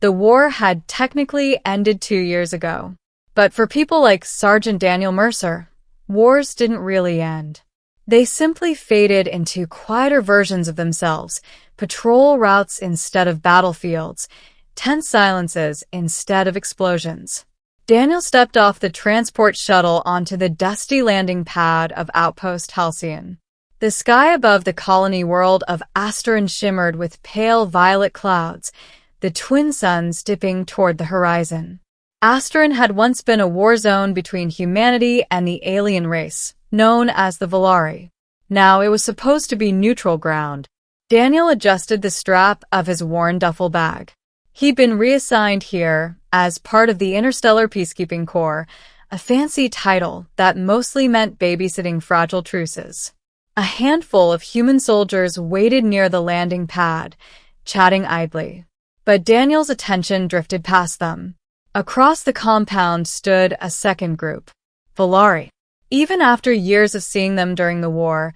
The war had technically ended 2 years ago. But for people like Sergeant Daniel Mercer, wars didn't really end. They simply faded into quieter versions of themselves, patrol routes instead of battlefields, tense silences instead of explosions. Daniel stepped off the transport shuttle onto the dusty landing pad of Outpost Halcyon. The sky above the colony world of Asterin shimmered with pale violet clouds, the twin suns dipping toward the horizon. Asterin had once been a war zone between humanity and the alien race, known as the Volari. Now it was supposed to be neutral ground. Daniel adjusted the strap of his worn duffel bag. He'd been reassigned here as part of the Interstellar Peacekeeping Corps, a fancy title that mostly meant babysitting fragile truces. A handful of human soldiers waited near the landing pad, chatting idly. But Daniel's attention drifted past them. Across the compound stood a second group, Volari. Even after years of seeing them during the war,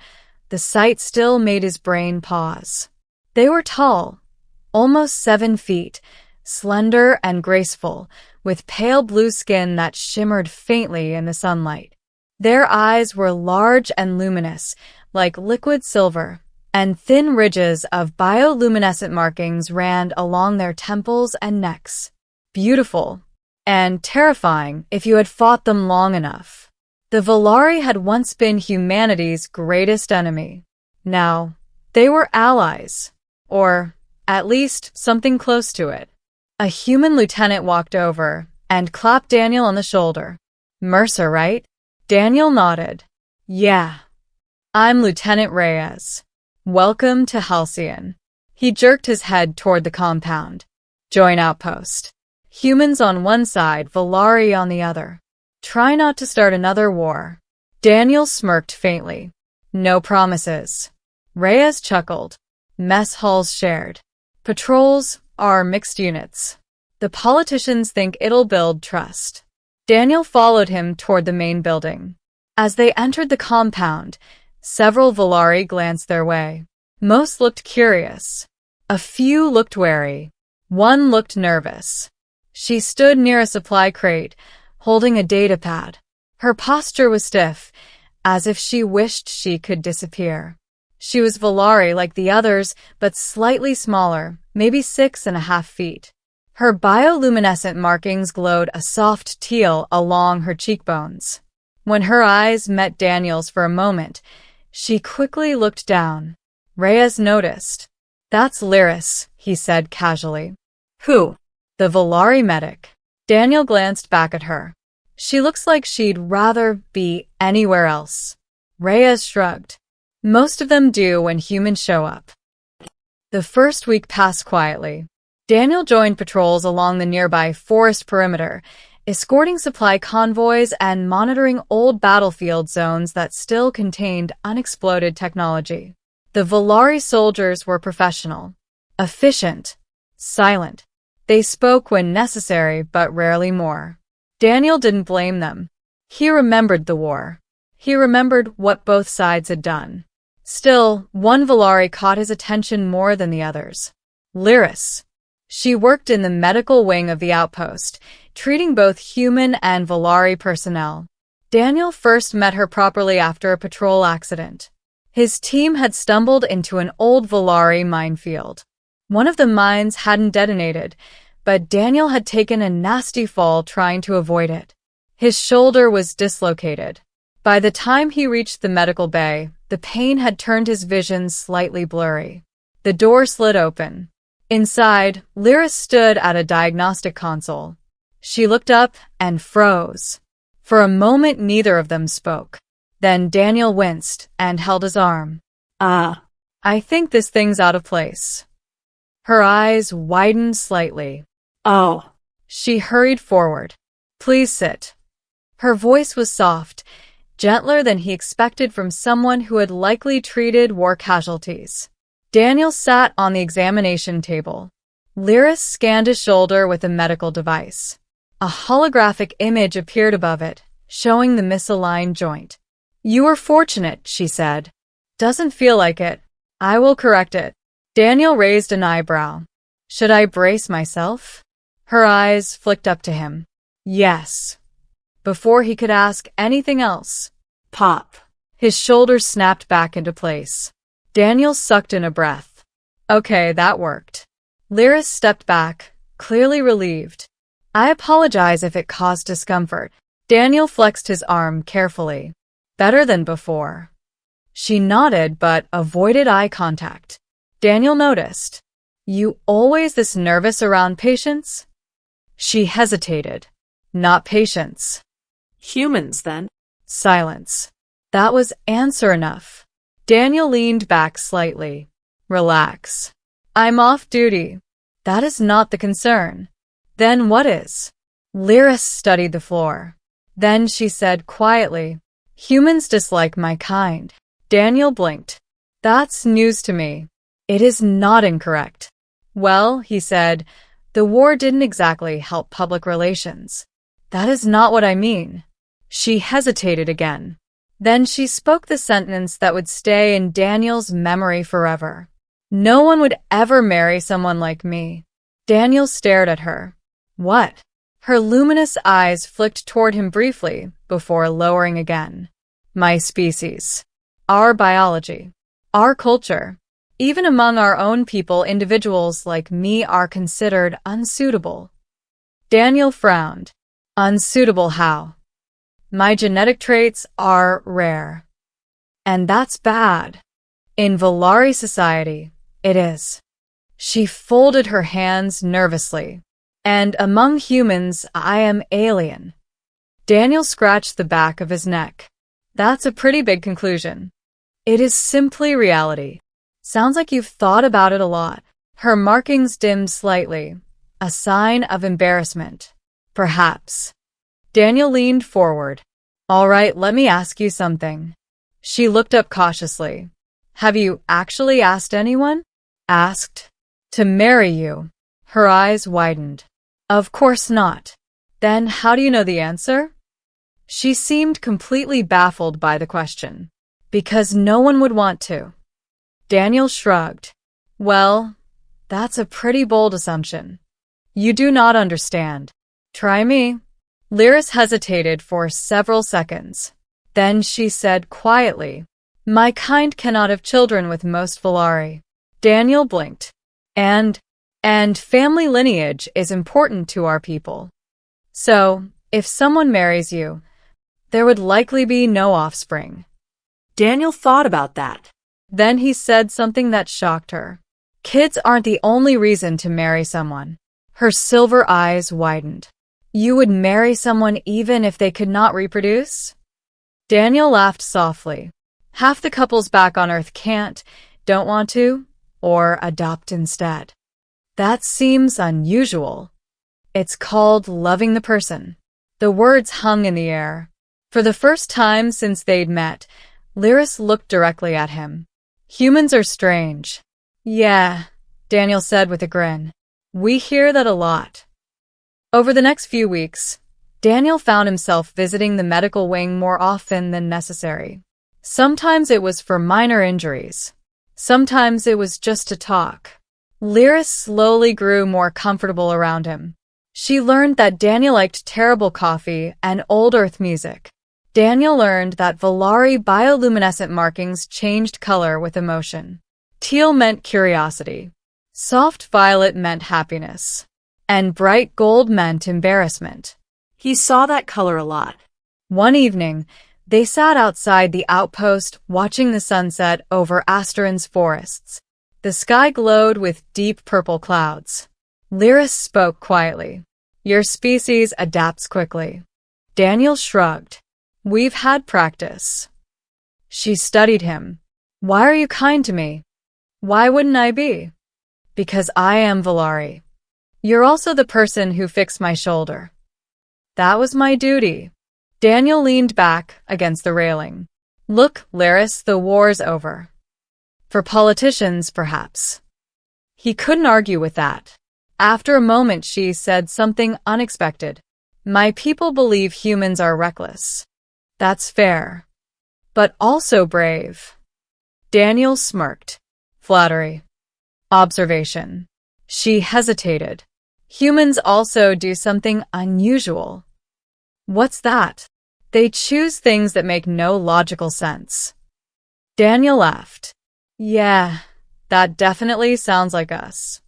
the sight still made his brain pause. They were tall, almost 7 feet, slender and graceful, with pale blue skin that shimmered faintly in the sunlight. Their eyes were large and luminous, like liquid silver, and thin ridges of bioluminescent markings ran along their temples and necks. Beautiful and terrifying if you had fought them long enough. The Volari had once been humanity's greatest enemy. Now, they were allies, or at least something close to it. A human lieutenant walked over and clapped Daniel on the shoulder. "Mercer, right?" Daniel nodded. "Yeah. I'm Lieutenant Reyes. Welcome to Halcyon." He jerked his head toward the compound. "Join Outpost. Humans on one side, Volari on the other. Try not to start another war." Daniel smirked faintly. "No promises." Reyes chuckled. "Mess halls shared. Patrols are mixed units. The politicians think it'll build trust." Daniel followed him toward the main building. As they entered the compound, several Volari glanced their way. Most looked curious. A few looked wary. One looked nervous. She stood near a supply crate, holding a datapad. Her posture was stiff, as if she wished she could disappear. She was Volari like the others, but slightly smaller, maybe 6.5 feet. Her bioluminescent markings glowed a soft teal along her cheekbones. When her eyes met Daniel's for a moment, she quickly looked down. Reyes noticed. "That's Lyris," he said casually. "Who?" "The Volari medic." Daniel glanced back at her. "She looks like she'd rather be anywhere else." Reyes shrugged. "Most of them do when humans show up." The first week passed quietly. Daniel joined patrols along the nearby forest perimeter, escorting supply convoys and monitoring old battlefield zones that still contained unexploded technology. The Volari soldiers were professional, efficient, silent. They spoke when necessary, but rarely more. Daniel didn't blame them. He remembered the war. He remembered what both sides had done. Still, one Volari caught his attention more than the others. Lyris. She worked in the medical wing of the outpost, treating both human and Volari personnel. Daniel first met her properly after a patrol accident. His team had stumbled into an old Volari minefield. One of the mines hadn't detonated, but Daniel had taken a nasty fall trying to avoid it. His shoulder was dislocated. By the time he reached the medical bay, the pain had turned his vision slightly blurry. The door slid open. Inside, Lyris stood at a diagnostic console. She looked up and froze. For a moment, neither of them spoke. Then Daniel winced and held his arm. I think this thing's out of place." Her eyes widened slightly. "Oh." She hurried forward. "Please sit." Her voice was soft, gentler than he expected from someone who had likely treated war casualties. Daniel sat on the examination table. Lyris scanned his shoulder with a medical device. A holographic image appeared above it, showing the misaligned joint. "You were fortunate," she said. "Doesn't feel like it. I will correct it." Daniel raised an eyebrow. "Should I brace myself?" Her eyes flicked up to him. Yes. Before he could ask anything else. Pop. His shoulders snapped back into place. Daniel sucked in a breath. Okay, that worked. Lyris stepped back, clearly relieved. I apologize if it caused discomfort. Daniel flexed his arm carefully. Better than before. She nodded but avoided eye contact. Daniel noticed. You always this nervous around patients? She hesitated. Not patients. Humans, then? Silence. That was answer enough. Daniel leaned back slightly. Relax. I'm off duty. That is not the concern. Then what is? Lyris studied the floor. Then she said quietly, humans dislike my kind. Daniel blinked. That's news to me. It is not incorrect. Well, he said, the war didn't exactly help public relations. That is not what I mean. She hesitated again. Then she spoke the sentence that would stay in Daniel's memory forever. No one would ever marry someone like me. Daniel stared at her. What? Her luminous eyes flicked toward him briefly before lowering again. My species. Our biology. Our culture. Even among our own people, individuals like me are considered unsuitable. Daniel frowned. Unsuitable how? My genetic traits are rare. And that's bad. In Volari society, it is. She folded her hands nervously. And among humans, I am alien. Daniel scratched the back of his neck. That's a pretty big conclusion. It is simply reality. Sounds like you've thought about it a lot. Her markings dimmed slightly, a sign of embarrassment. Perhaps. Daniel leaned forward. All right, let me ask you something. She looked up cautiously. Have you actually asked anyone? Asked. To marry you. Her eyes widened. Of course not. Then how do you know the answer? She seemed completely baffled by the question. Because no one would want to. Daniel shrugged. Well, that's a pretty bold assumption. You do not understand. Try me. Lyris hesitated for several seconds. Then she said quietly, my kind cannot have children with most Volari. Daniel blinked. And family lineage is important to our people. So, if someone marries you, there would likely be no offspring. Daniel thought about that. Then he said something that shocked her. Kids aren't the only reason to marry someone. Her silver eyes widened. You would marry someone even if they could not reproduce? Daniel laughed softly. Half the couples back on Earth can't, don't want to, or adopt instead. That seems unusual. It's called loving the person. The words hung in the air. For the first time since they'd met, Lyris looked directly at him. Humans are strange. Yeah, Daniel said with a grin. We hear that a lot. Over the next few weeks, Daniel found himself visiting the medical wing more often than necessary. Sometimes it was for minor injuries. Sometimes it was just to talk. Lyris slowly grew more comfortable around him. She learned that Daniel liked terrible coffee and old Earth music. Daniel learned that Volari bioluminescent markings changed color with emotion. Teal meant curiosity. Soft violet meant happiness. And bright gold meant embarrassment. He saw that color a lot. One evening, they sat outside the outpost watching the sunset over Asteron's forests. The sky glowed with deep purple clouds. Lyris spoke quietly. Your species adapts quickly. Daniel shrugged. We've had practice. She studied him. Why are you kind to me? Why wouldn't I be? Because I am Volari. You're also the person who fixed my shoulder. That was my duty. Daniel leaned back against the railing. Look, Lyris, the war's over. For politicians, perhaps. He couldn't argue with that. After a moment, she said something unexpected. My people believe humans are reckless. That's fair. But also brave. Daniel smirked. Flattery. Observation. She hesitated. Humans also do something unusual. What's that? They choose things that make no logical sense. Daniel laughed. Yeah, that definitely sounds like us.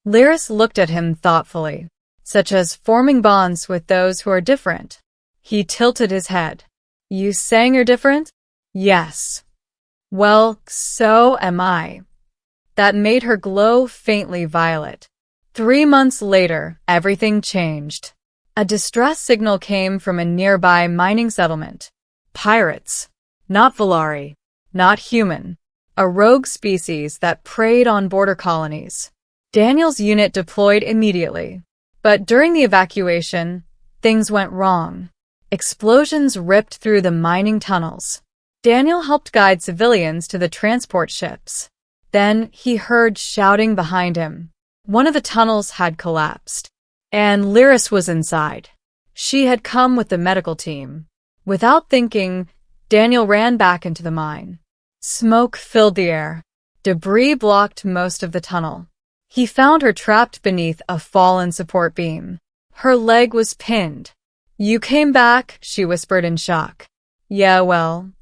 Lyris looked at him thoughtfully, such as forming bonds with those who are different. He tilted his head. You saying you're different? Yes. Well, so am I. That made her glow faintly violet. 3 months later, everything changed. A distress signal came from a nearby mining settlement. Pirates. Not Volari. Not human. A rogue species that preyed on border colonies. Daniel's unit deployed immediately. But during the evacuation, things went wrong. Explosions ripped through the mining tunnels. Daniel helped guide civilians to the transport ships. Then he heard shouting behind him. One of the tunnels had collapsed, and Lyris was inside. She had come with the medical team. Without thinking, Daniel ran back into the mine. Smoke filled the air. Debris blocked most of the tunnel. He found her trapped beneath a fallen support beam. Her leg was pinned. You came back, she whispered in shock. Yeah, well,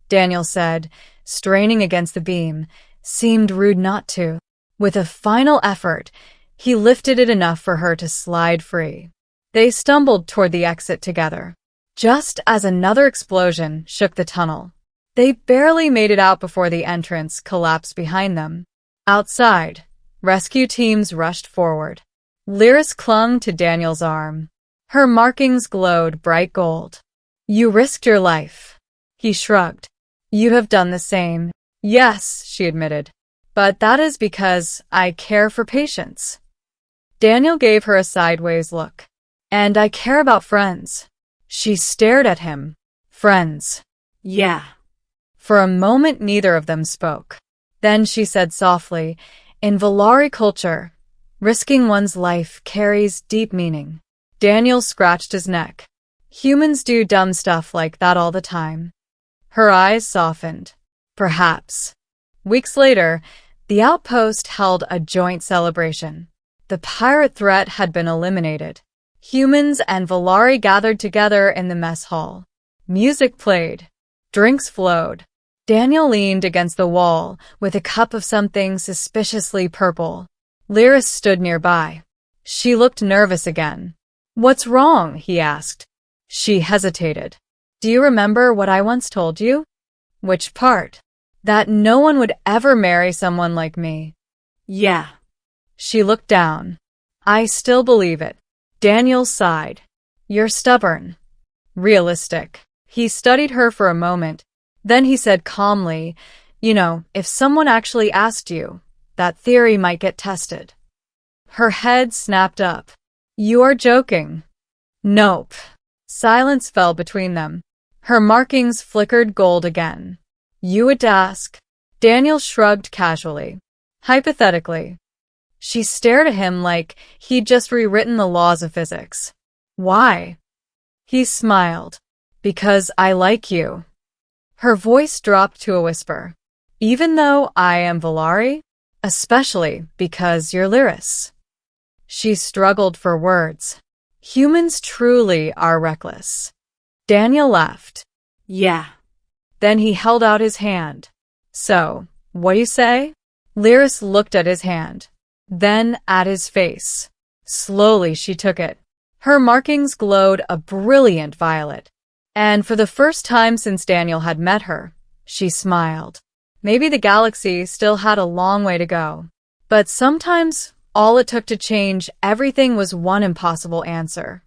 Daniel said, straining against the beam. Seemed rude not to. With a final effort, he lifted it enough for her to slide free. They stumbled toward the exit together. Just as another explosion shook the tunnel, they barely made it out before the entrance collapsed behind them. Outside, rescue teams rushed forward. Lyris clung to Daniel's arm. Her markings glowed bright gold. You risked your life. He shrugged. You have done the same. Yes, she admitted. But that is because I care for patients. Daniel gave her a sideways look. And I care about friends. She stared at him. Friends. Yeah. For a moment, neither of them spoke. Then she said softly, in Volari culture, risking one's life carries deep meaning. Daniel scratched his neck. Humans do dumb stuff like that all the time. Her eyes softened. Perhaps. Weeks later, the outpost held a joint celebration. The pirate threat had been eliminated. Humans and Volari gathered together in the mess hall. Music played. Drinks flowed. Daniel leaned against the wall with a cup of something suspiciously purple. Lyris stood nearby. She looked nervous again. What's wrong? He asked. She hesitated. Do you remember what I once told you? Which part? That no one would ever marry someone like me. Yeah. She looked down. I still believe it. Daniel sighed. You're stubborn. Realistic. He studied her for a moment. Then he said calmly, you know, if someone actually asked you, that theory might get tested. Her head snapped up. You are joking. Nope. Silence fell between them. Her markings flickered gold again. You would ask. Daniel shrugged casually. Hypothetically. She stared at him like he'd just rewritten the laws of physics. Why? He smiled. Because I like you. Her voice dropped to a whisper. Even though I am Volari? Especially because you're Lyris. She struggled for words. Humans truly are reckless. Daniel laughed. Yeah. Then he held out his hand. So, what do you say? Lyris looked at his hand. Then at his face. Slowly she took it. Her markings glowed a brilliant violet. And for the first time since Daniel had met her, she smiled. Maybe the galaxy still had a long way to go. But sometimes all it took to change everything was one impossible answer.